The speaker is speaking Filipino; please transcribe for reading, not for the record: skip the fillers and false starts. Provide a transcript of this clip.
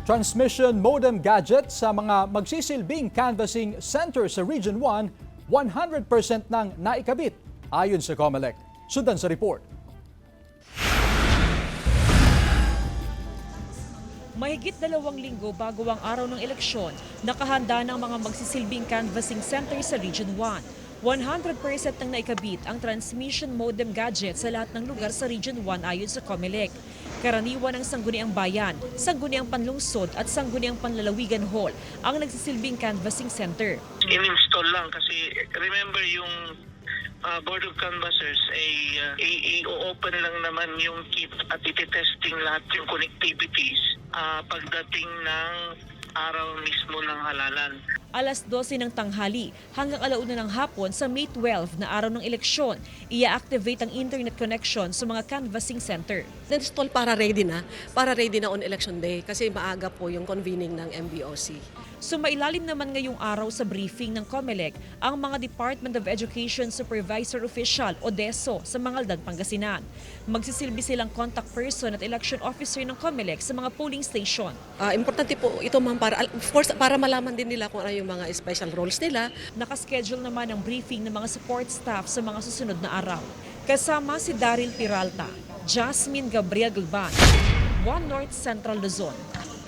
Transmission modem gadget sa mga magsisilbing canvassing center sa Region 1, 100% nang naikabit ayon sa COMELEC. Sundan sa report. Mahigit 2 linggo bago ang araw ng eleksyon, nakahanda ng mga magsisilbing canvassing center sa Region 1. 100% nang naikabit ang transmission modem gadget sa lahat ng lugar sa Region 1 ayon sa COMELEC. Karaniwan ng Sangguniang Bayan, Sangguniang Panlungsod at Sangguniang Panlalawigan Hall ang nagsisilbing canvassing center. In-install lang kasi remember yung Board of Canvassers ay i-open lang naman yung kit at iti-testing lahat yung connectivities pagdating ng araw mismo ng halalan. Alas 12 ng tanghali hanggang 1:00 ng hapon sa May 12 na araw ng eleksyon, i-activate ang internet connection sa mga canvassing center. Na-install para ready na on election day kasi maaga po yung convening ng MBOC. Sumailalim naman ngayong araw sa briefing ng COMELEC ang mga Department of Education Supervisor Official o DESO sa Mangaldan, Pangasinan. Magsisilbi silang contact person at election officer ng COMELEC sa mga polling station. Importante po ito ma'am para, of course, para malaman din nila kung ano yung mga special roles nila. Nakaschedule naman ang briefing ng mga support staff sa mga susunod na araw. Kasama si Daryl Peralta, Jasmine Gabriel Galban, One North Central Luzon.